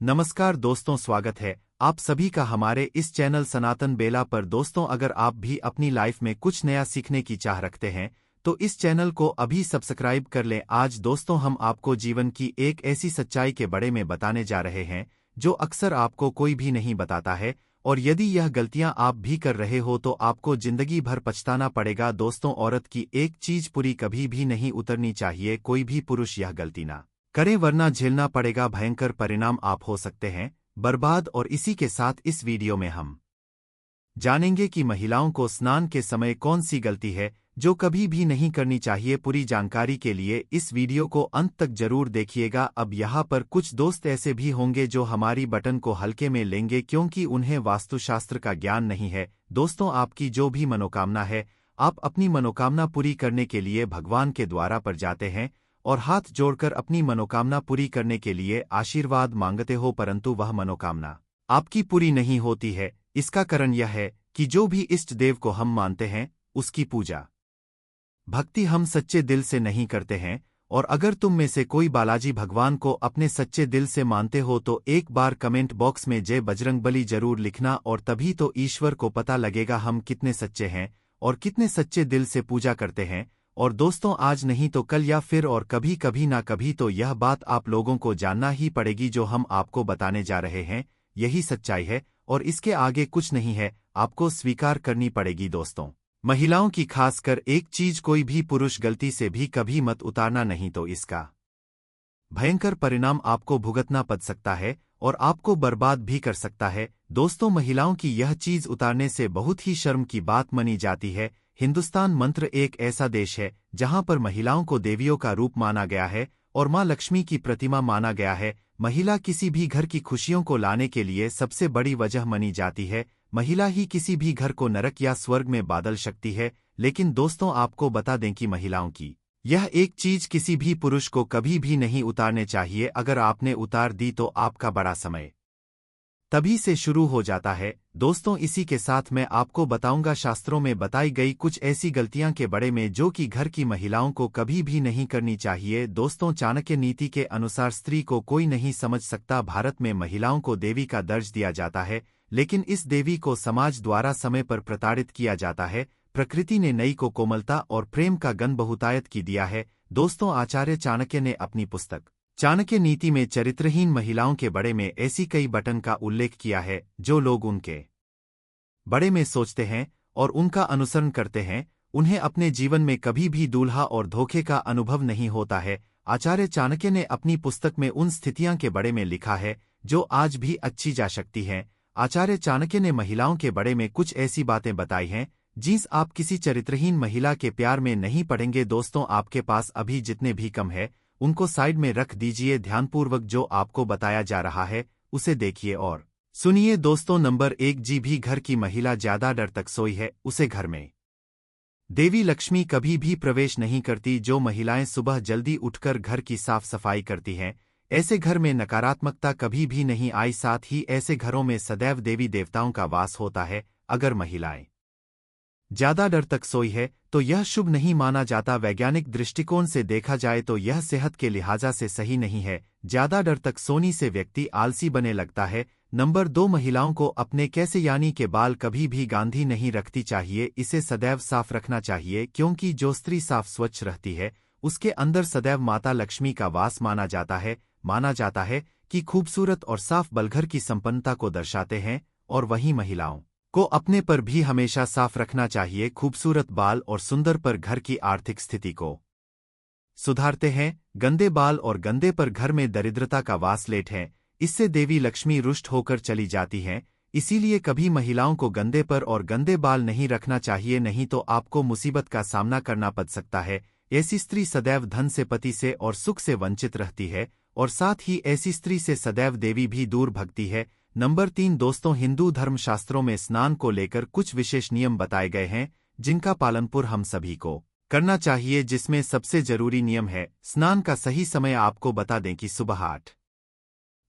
नमस्कार दोस्तों, स्वागत है आप सभी का हमारे इस चैनल सनातन बेला पर। दोस्तों, अगर आप भी अपनी लाइफ में कुछ नया सीखने की चाह रखते हैं तो इस चैनल को अभी सब्सक्राइब कर लें। आज दोस्तों हम आपको जीवन की एक ऐसी सच्चाई के बारे में बताने जा रहे हैं जो अक्सर आपको कोई भी नहीं बताता है, और यदि यह गलतियां आप भी कर रहे हो तो आपको जिंदगी भर पछताना पड़ेगा। दोस्तों, औरत की एक चीज पूरी कभी भी नहीं उतरनी चाहिए। कोई भी पुरुष यह गलती ना करें, वरना झेलना पड़ेगा भयंकर परिणाम। आप हो सकते हैं बर्बाद। और इसी के साथ इस वीडियो में हम जानेंगे कि महिलाओं को स्नान के समय कौन सी गलती है जो कभी भी नहीं करनी चाहिए। पूरी जानकारी के लिए इस वीडियो को अंत तक जरूर देखिएगा। अब यहाँ पर कुछ दोस्त ऐसे भी होंगे जो हमारी बटन को हल्के में लेंगे क्योंकि उन्हें वास्तुशास्त्र का ज्ञान नहीं है। दोस्तों, आपकी जो भी मनोकामना है, आप अपनी मनोकामना पूरी करने के लिए भगवान के द्वारा पर जाते हैं और हाथ जोड़कर अपनी मनोकामना पूरी करने के लिए आशीर्वाद मांगते हो, परंतु वह मनोकामना आपकी पूरी नहीं होती है। इसका कारण यह है कि जो भी इष्ट देव को हम मानते हैं उसकी पूजा भक्ति हम सच्चे दिल से नहीं करते हैं। और अगर तुम में से कोई बालाजी भगवान को अपने सच्चे दिल से मानते हो तो एक बार कमेंट बॉक्स में जय बजरंगबली जरूर लिखना, और तभी तो ईश्वर को पता लगेगा हम कितने सच्चे हैं और कितने सच्चे दिल से पूजा करते हैं। और दोस्तों, आज नहीं तो कल या फिर और कभी कभी ना कभी तो यह बात आप लोगों को जानना ही पड़ेगी। जो हम आपको बताने जा रहे हैं यही सच्चाई है और इसके आगे कुछ नहीं है, आपको स्वीकार करनी पड़ेगी। दोस्तों, महिलाओं की खासकर एक चीज, कोई भी पुरुष गलती से भी कभी मत उतारना, नहीं तो इसका भयंकर परिणाम आपको भुगतना पड़ सकता है और आपको बर्बाद भी कर सकता है। दोस्तों, महिलाओं की यह चीज उतारने से बहुत ही शर्म की बात मानी जाती है। हिंदुस्तान मंत्र एक ऐसा देश है जहां पर महिलाओं को देवियों का रूप माना गया है और मां लक्ष्मी की प्रतिमा माना गया है। महिला किसी भी घर की खुशियों को लाने के लिए सबसे बड़ी वजह मानी जाती है। महिला ही किसी भी घर को नरक या स्वर्ग में बादल सकती है। लेकिन दोस्तों, आपको बता दें कि महिलाओं की यह एक चीज किसी भी पुरुष को कभी भी नहीं उतारने चाहिए। अगर आपने उतार दी तो आपका बड़ा समय तभी से शुरू हो जाता है। दोस्तों, इसी के साथ मैं आपको बताऊंगा शास्त्रों में बताई गई कुछ ऐसी गलतियां के बारे में जो कि घर की महिलाओं को कभी भी नहीं करनी चाहिए। दोस्तों, चाणक्य नीति के अनुसार स्त्री को कोई नहीं समझ सकता। भारत में महिलाओं को देवी का दर्ज दिया जाता है, लेकिन इस देवी को समाज द्वारा समय पर प्रताड़ित किया जाता है। प्रकृति ने नई को कोमलता और प्रेम का गण बहुतायत की दिया है। दोस्तों, आचार्य चाणक्य ने अपनी पुस्तक चाणक्य नीति में चरित्रहीन महिलाओं के बारे में ऐसी कई बटन का उल्लेख किया है जो लोग उनके बारे में सोचते हैं और उनका अनुसरण करते हैं, उन्हें अपने जीवन में कभी भी दूल्हा और धोखे का अनुभव नहीं होता है। आचार्य चाणक्य ने अपनी पुस्तक में उन स्थितियां के बारे में लिखा है जो आज भी अच्छी जा सकती हैं। आचार्य चाणक्य ने महिलाओं के बारे में कुछ ऐसी बातें बताई हैं जिस आप किसी चरित्रहीन महिला के प्यार में नहीं पड़ेंगे। दोस्तों, आपके पास अभी जितने भी कम है उनको साइड में रख दीजिए। ध्यानपूर्वक जो आपको बताया जा रहा है उसे देखिए और सुनिए। दोस्तों, नंबर 1, जी भी घर की महिला ज्यादा डर तक सोई है उसे घर में देवी लक्ष्मी कभी भी प्रवेश नहीं करती। जो महिलाएं सुबह जल्दी उठकर घर की साफ सफाई करती हैं, ऐसे घर में नकारात्मकता कभी भी नहीं आई। साथ ही ऐसे घरों में सदैव देवी देवताओं का वास होता है। अगर महिलाएं ज्यादा डर तक सोई है तो यह शुभ नहीं माना जाता। वैज्ञानिक दृष्टिकोण से देखा जाए तो यह सेहत के लिहाजा से सही नहीं है। ज्यादा डर तक सोने से व्यक्ति आलसी बने लगता है। नंबर 2, महिलाओं को अपने कैसे यानी के बाल कभी भी गांधी नहीं रखती चाहिए। इसे सदैव साफ रखना चाहिए क्योंकि जो स्त्री साफ स्वच्छ रहती है उसके अंदर सदैव माता लक्ष्मी का वास माना जाता है। माना जाता है कि खूबसूरत और साफ बाल घर की संपन्नता को दर्शाते हैं, और वहीं महिलाओं को अपने पर भी हमेशा साफ रखना चाहिए। खूबसूरत बाल और सुंदर पर घर की आर्थिक स्थिति को सुधारते हैं। गंदे बाल और गंदे पर घर में दरिद्रता का वास लेट है। इससे देवी लक्ष्मी रुष्ट होकर चली जाती हैं। इसीलिए कभी महिलाओं को गंदे पर और गंदे बाल नहीं रखना चाहिए, नहीं तो आपको मुसीबत का सामना करना पड़ सकता है। ऐसी स्त्री सदैव धन से, पति से और सुख से वंचित रहती है, और साथ ही ऐसी स्त्री से सदैव देवी भी दूर भगती है। नंबर 3, दोस्तों, हिंदू धर्मशास्त्रों में स्नान को लेकर कुछ विशेष नियम बताए गए हैं जिनका पालनपुर हम सभी को करना चाहिए। जिसमें सबसे जरूरी नियम है स्नान का सही समय। आपको बता दें कि सुबह 8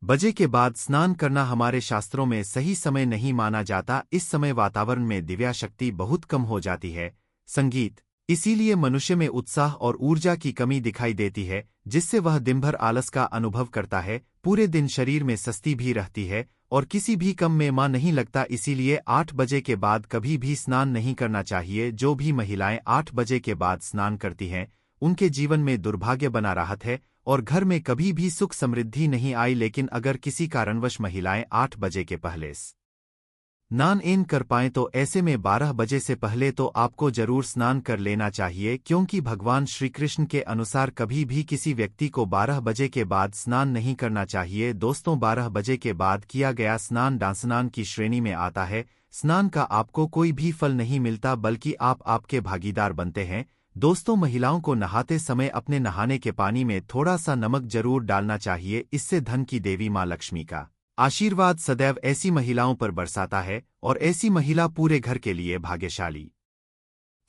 बजे के बाद स्नान करना हमारे शास्त्रों में सही समय नहीं माना जाता। इस समय वातावरण में दिव्या शक्ति बहुत कम हो जाती है। संगीत, इसीलिए मनुष्य में उत्साह और ऊर्जा की कमी दिखाई देती है, जिससे वह दिन भर आलस का अनुभव करता है, पूरे दिन शरीर में सस्ती भी रहती है और किसी भी काम में मन नहीं लगता। इसीलिए 8 बजे के बाद कभी भी स्नान नहीं करना चाहिए। जो भी महिलाएं 8 बजे के बाद स्नान करती हैं, उनके जीवन में दुर्भाग्य बना रहता है और घर में कभी भी सुख समृद्धि नहीं आई। लेकिन अगर किसी कारणवश महिलाएं 8 बजे के पहले स्नान इन कर पाएं तो ऐसे में 12 बजे से पहले तो आपको जरूर स्नान कर लेना चाहिए, क्योंकि भगवान श्री कृष्ण के अनुसार कभी भी किसी व्यक्ति को 12 बजे के बाद स्नान नहीं करना चाहिए। दोस्तों, 12 बजे के बाद किया गया स्नान दानस्नान की श्रेणी में आता है। स्नान का आपको कोई भी फल नहीं मिलता, बल्कि आप आपके भागीदार बनते हैं। दोस्तों, महिलाओं को नहाते समय अपने नहाने के पानी में थोड़ा सा नमक जरूर डालना चाहिए। इससे धन की देवी माँ लक्ष्मी का आशीर्वाद सदैव ऐसी महिलाओं पर बरसाता है और ऐसी महिला पूरे घर के लिए भाग्यशाली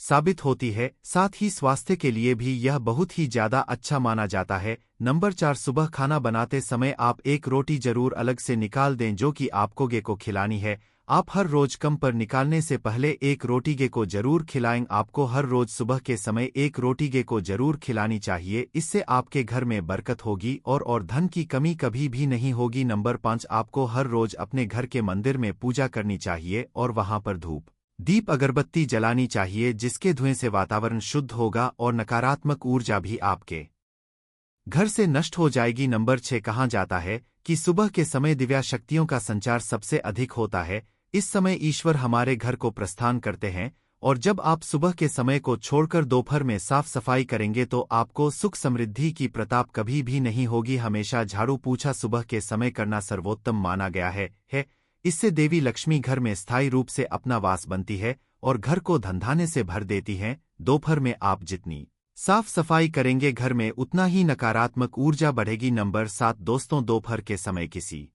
साबित होती है। साथ ही स्वास्थ्य के लिए भी यह बहुत ही ज्यादा अच्छा माना जाता है। नंबर 4, सुबह खाना बनाते समय आप एक रोटी जरूर अलग से निकाल दें, जो कि आपको गे को खिलानी है। आप हर रोज कम पर निकालने से पहले एक रोटी गे को जरूर खिलाएं। आपको हर रोज सुबह के समय एक रोटी गे को जरूर खिलानी चाहिए। इससे आपके घर में बरकत होगी और धन की कमी कभी भी नहीं होगी। नंबर 5, आपको हर रोज अपने घर के मंदिर में पूजा करनी चाहिए और वहां पर धूप दीप अगरबत्ती जलानी चाहिए, जिसके धुएं से वातावरण शुद्ध होगा और नकारात्मक ऊर्जा भी आपके घर से नष्ट हो जाएगी। नंबर 6, कहा जाता है कि सुबह के समय दिव्या शक्तियों का संचार सबसे अधिक होता है। इस समय ईश्वर हमारे घर को प्रस्थान करते हैं और जब आप सुबह के समय को छोड़कर दोपहर में साफ सफाई करेंगे तो आपको सुख समृद्धि की प्रताप कभी भी नहीं होगी। हमेशा झाड़ू पोछा सुबह के समय करना सर्वोत्तम माना गया है। इससे देवी लक्ष्मी घर में स्थायी रूप से अपना वास बनती है और घर को धनधान्य से भर देती हैं। दोपहर में आप जितनी साफ सफाई करेंगे घर में, उतना ही नकारात्मक ऊर्जा बढ़ेगी। नंबर 7, दोस्तों, दोपहर के समय किसी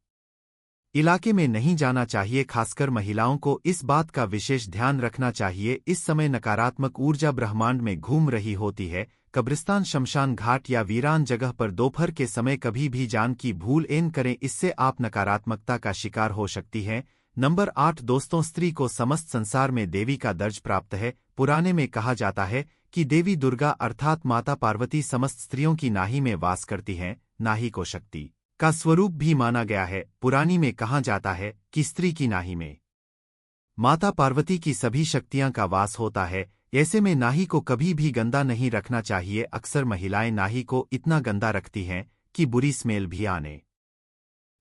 इलाके में नहीं जाना चाहिए। खासकर महिलाओं को इस बात का विशेष ध्यान रखना चाहिए। इस समय नकारात्मक ऊर्जा ब्रह्मांड में घूम रही होती है। कब्रिस्तान, शमशान घाट या वीरान जगह पर दोपहर के समय कभी भी जान की भूल न करें, इससे आप नकारात्मकता का शिकार हो सकती हैं। नंबर 8, दोस्तों, स्त्री को समस्त संसार में देवी का दर्ज प्राप्त है। पुराने में कहा जाता है कि देवी दुर्गा अर्थात माता पार्वती समस्त स्त्रियों की नाही में वास करती हैं। नाही को शक्ति का स्वरूप भी माना गया है। पुरानी में कहा जाता है कि स्त्री की नाही में माता पार्वती की सभी शक्तियां का वास होता है। ऐसे में नाही को कभी भी गंदा नहीं रखना चाहिए। अक्सर महिलाएं नाही को इतना गंदा रखती हैं कि बुरी स्मेल भी आने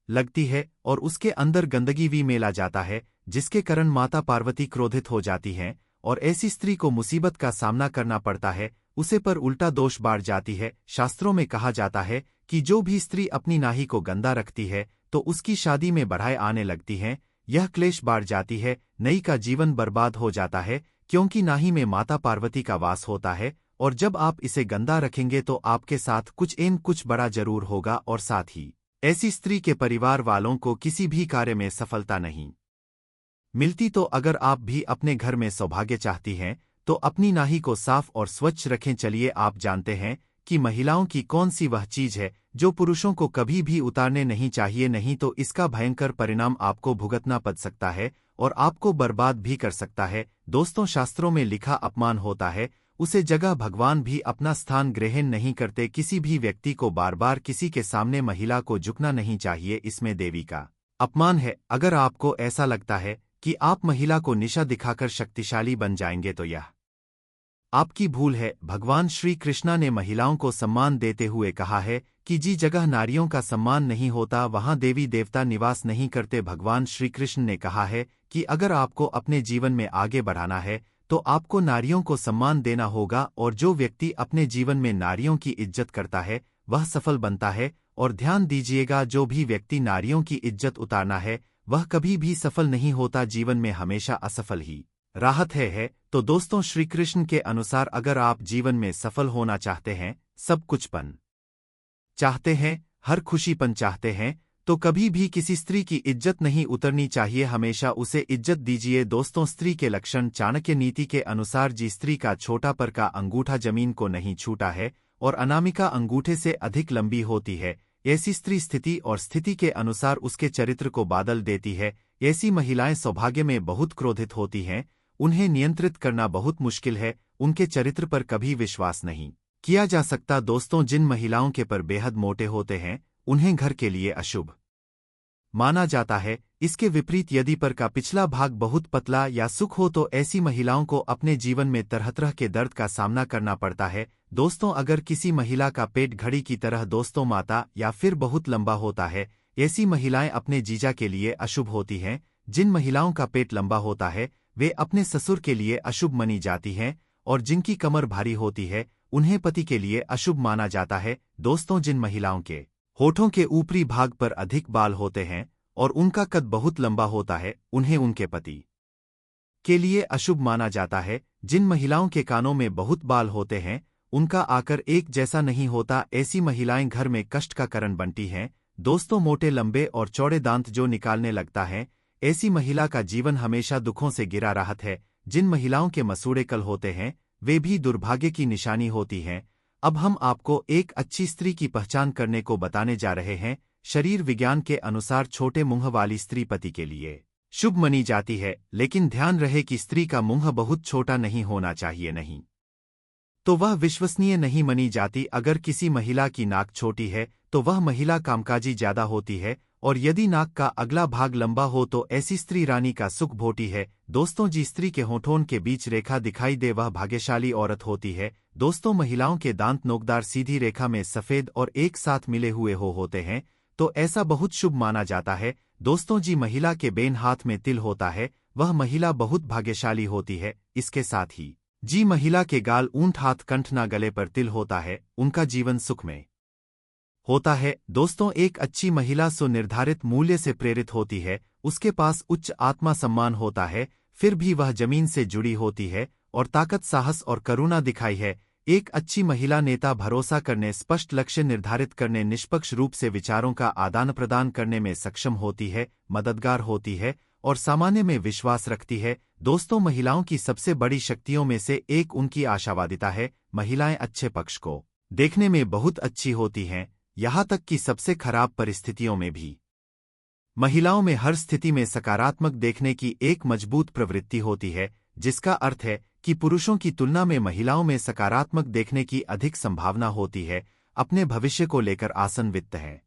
लगती है और उसके अंदर गंदगी भी मेला जाता है, जिसके कारण माता पार्वती क्रोधित हो जाती हैं और ऐसी स्त्री को मुसीबत का सामना करना पड़ता है। उसे पर उल्टा दोष बाढ़ जाती है। शास्त्रों में कहा जाता है कि जो भी स्त्री अपनी नाही को गंदा रखती है तो उसकी शादी में बढ़ाई आने लगती हैं। यह क्लेश बाढ़ जाती है, नई का जीवन बर्बाद हो जाता है, क्योंकि नाही में माता पार्वती का वास होता है और जब आप इसे गंदा रखेंगे तो आपके साथ कुछ बड़ा जरूर होगा और साथ ही ऐसी स्त्री के परिवार वालों को किसी भी कार्य में सफलता नहीं मिलती। तो अगर आप भी अपने घर में सौभाग्य चाहती हैं तो अपनी नाही को साफ और स्वच्छ रखें। चलिए, आप जानते हैं कि महिलाओं की कौन सी वह चीज है जो पुरुषों को कभी भी उतारने नहीं चाहिए, नहीं तो इसका भयंकर परिणाम आपको भुगतना पड़ सकता है और आपको बर्बाद भी कर सकता है। दोस्तों, शास्त्रों में लिखा अपमान होता है उसे जगह भगवान भी अपना स्थान ग्रहण नहीं करते। किसी भी व्यक्ति को बार बार किसी के सामने महिला को झुकना नहीं चाहिए, इसमें देवी का अपमान है। अगर आपको ऐसा लगता है कि आप महिला को निशा दिखाकर शक्तिशाली बन जाएंगे तो यह आपकी भूल है। भगवान श्री कृष्णा ने महिलाओं को सम्मान देते हुए कहा है कि जी जगह नारियों का सम्मान नहीं होता वहां देवी देवता निवास नहीं करते। भगवान श्री कृष्ण ने कहा है कि अगर आपको अपने जीवन में आगे बढ़ाना है तो आपको नारियों को सम्मान देना होगा और जो व्यक्ति अपने जीवन में नारियों की इज्जत करता है वह सफल बनता है। और ध्यान दीजिएगा, जो भी व्यक्ति नारियों की इज्जत उतारना है वह कभी भी सफल नहीं होता, जीवन में हमेशा असफल ही राहत है। तो दोस्तों, श्री कृष्ण के अनुसार अगर आप जीवन में सफल होना चाहते हैं, सब कुछ पन चाहते हैं, हर खुशीपन चाहते हैं, तो कभी भी किसी स्त्री की इज्जत नहीं उतरनी चाहिए, हमेशा उसे इज्जत दीजिए। दोस्तों, स्त्री के लक्षण चाणक्य नीति के अनुसार जी स्त्री का छोटा पर का अंगूठा जमीन को नहीं छूटा है और अनामिका अंगूठे से अधिक लंबी होती है। ऐसी स्त्री स्थिति और स्थिति के अनुसार उसके चरित्र को बादल देती है। ऐसी महिलाएं सौभाग्य में बहुत क्रोधित होती हैं, उन्हें नियंत्रित करना बहुत मुश्किल है। उनके चरित्र पर कभी विश्वास नहीं किया जा सकता। दोस्तों, जिन महिलाओं के पर बेहद मोटे होते हैं उन्हें घर के लिए अशुभ माना जाता है। इसके विपरीत यदि पर का पिछला भाग बहुत पतला या सुख हो तो ऐसी महिलाओं को अपने जीवन में तरह तरह के दर्द का सामना करना पड़ता है। दोस्तों, अगर किसी महिला का पेट घड़ी की तरह दोस्तों माता या फिर बहुत लंबा होता है, ऐसी महिलाएं अपने जीजा के लिए अशुभ होती हैं। जिन महिलाओं का पेट लंबा होता है वे अपने ससुर के लिए अशुभ मानी जाती हैं, और जिनकी कमर भारी होती है उन्हें पति के लिए अशुभ माना जाता है। दोस्तों, जिन महिलाओं के होठों के ऊपरी भाग पर अधिक बाल होते हैं और उनका कद बहुत लंबा होता है उन्हें उनके पति के लिए अशुभ माना जाता है। जिन महिलाओं के कानों में बहुत बाल होते हैं उनका आकर एक जैसा नहीं होता, ऐसी महिलाएं घर में कष्ट का कारण बनती हैं। दोस्तों, मोटे लंबे और चौड़े दांत जो निकालने लगता है ऐसी महिला का जीवन हमेशा दुखों से घिरा रहत है। जिन महिलाओं के मसूड़े कल होते हैं वे भी दुर्भाग्य की निशानी होती हैं। अब हम आपको एक अच्छी स्त्री की पहचान करने को बताने जा रहे हैं। शरीर विज्ञान के अनुसार छोटे मुंह वाली स्त्री पति के लिए शुभ मानी जाती है, लेकिन ध्यान रहे कि स्त्री का मुंह बहुत छोटा नहीं होना चाहिए, नहीं तो वह विश्वसनीय नहीं मानी जाती। अगर किसी महिला की नाक छोटी है तो वह महिला कामकाजी ज्यादा होती है, और यदि नाक का अगला भाग लंबा हो तो ऐसी स्त्री रानी का सुख भोटी है। दोस्तों, जी स्त्री के होठों के बीच रेखा दिखाई दे वह भाग्यशाली औरत होती है। दोस्तों, महिलाओं के दांत नोकदार सीधी रेखा में सफेद और एक साथ मिले हुए होते हैं तो ऐसा बहुत शुभ माना जाता है। दोस्तों जी, महिला के बेन हाथ में तिल होता है वह महिला बहुत भाग्यशाली होती है। इसके साथ ही जी महिला के गाल ऊंट हाथ कंठ ना गले पर तिल होता है उनका जीवन सुख में होता है। दोस्तों, एक अच्छी महिला सुनिर्धारित मूल्य से प्रेरित होती है, उसके पास उच्च आत्मा सम्मान होता है, फिर भी वह जमीन से जुड़ी होती है और ताकत साहस और करुणा दिखाई है। एक अच्छी महिला नेता भरोसा करने, स्पष्ट लक्ष्य निर्धारित करने, निष्पक्ष रूप से विचारों का आदान प्रदान करने में सक्षम होती है, मददगार होती है और सामान्य में विश्वास रखती है। दोस्तों, महिलाओं की सबसे बड़ी शक्तियों में से एक उनकी आशावादिता है। महिलाएं अच्छे पक्ष को देखने में बहुत अच्छी होती हैं, यहाँ तक कि सबसे खराब परिस्थितियों में भी। महिलाओं में हर स्थिति में सकारात्मक देखने की एक मजबूत प्रवृत्ति होती है, जिसका अर्थ है कि पुरुषों की तुलना में महिलाओं में सकारात्मक देखने की अधिक संभावना होती है, अपने भविष्य को लेकर आशान्वित है।